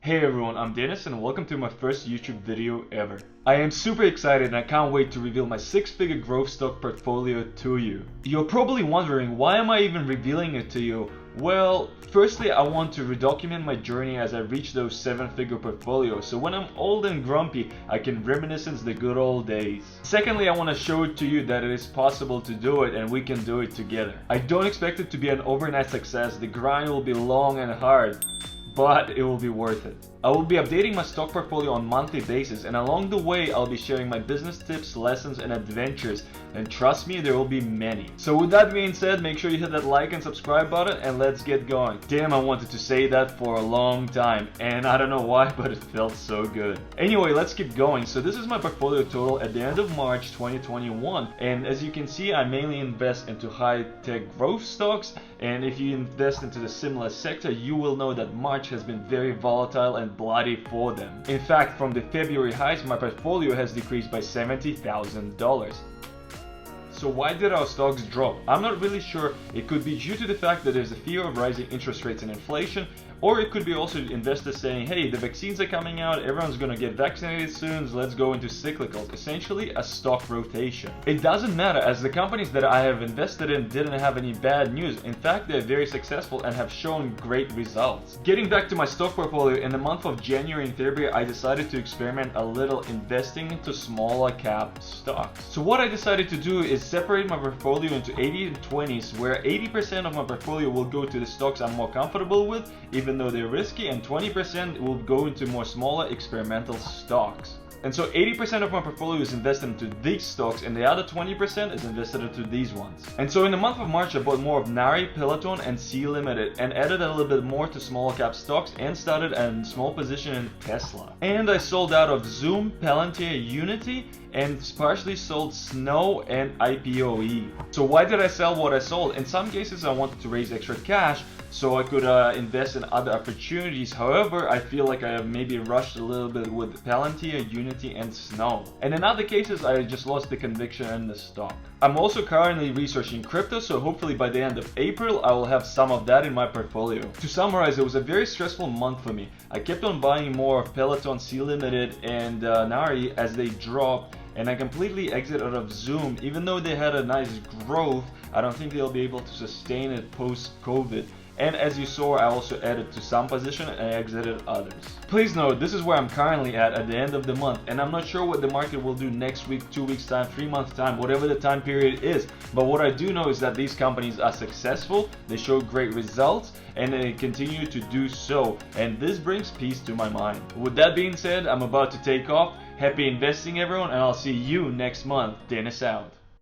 Hey everyone, I'm Denis and welcome to my first YouTube video ever. I am super excited and I can't wait to reveal my 6-figure growth stock portfolio to you. You're probably wondering, why am I even revealing it to you? Well, firstly, I want to redocument my journey as I reach those 7-figure portfolios, so when I'm old and grumpy, I can reminiscence the good old days. Secondly, I want to show it to you that it is possible to do it and we can do it together. I don't expect it to be an overnight success. The grind will be long and hard, but it will be worth it. I will be updating my stock portfolio on a monthly basis, and along the way I'll be sharing my business tips, lessons and adventures, and trust me, there will be many. So with that being said, make sure you hit that like and subscribe button and let's get going. Damn, I wanted to say that for a long time and I don't know why, but it felt so good. Anyway, let's keep going. So this is my portfolio total at the end of March 2021, and as you can see, I mainly invest into high-tech growth stocks, and if you invest into the similar sector, you will know that March has been very volatile and bloody for them. In fact, from the February highs, my portfolio has decreased by $70,000. So why did our stocks drop? I'm not really sure. It could be due to the fact that there's a fear of rising interest rates and inflation, or it could be also investors saying, hey, the vaccines are coming out, everyone's gonna get vaccinated soon, so let's go into cyclicals. Essentially a stock rotation. It doesn't matter, as the companies that I have invested in didn't have any bad news. In fact, they're very successful and have shown great results. Getting back to my stock portfolio, in the month of January and February, I decided to experiment a little investing into smaller cap stocks. So what I decided to do is separate my portfolio into 80 and 20s, where 80% of my portfolio will go to the stocks I'm more comfortable with, even though they're risky, and 20% will go into more smaller experimental stocks. And so 80% of my portfolio is invested into these stocks and the other 20% is invested into these ones. And so in the month of March, I bought more of Nari, Peloton and C Limited and added a little bit more to small cap stocks and started a small position in Tesla. And I sold out of Zoom, Palantir, Unity, and partially sold Snow and IPOE. So why did I sell what I sold? In some cases I wanted to raise extra cash so I could invest in other opportunities. However, I feel like I have maybe rushed a little bit with Palantir, Unity and Snow. And in other cases I just lost the conviction in the stock. I'm also currently researching crypto, so hopefully by the end of April I will have some of that in my portfolio. To summarize, it was a very stressful month for me. I kept on buying more of Peloton, C Limited and Nari as they dropped, and I completely exited out of Zoom. Even though they had a nice growth, I don't think they'll be able to sustain it post-COVID. And as you saw, I also added to some position and I exited others. Please note, this is where I'm currently at the end of the month, and I'm not sure what the market will do next week, 2 weeks time, 3 months time, whatever the time period is. But what I do know is that these companies are successful, they show great results, and they continue to do so. And this brings peace to my mind. With that being said, I'm about to take off. Happy investing everyone, and I'll see you next month. Denis out.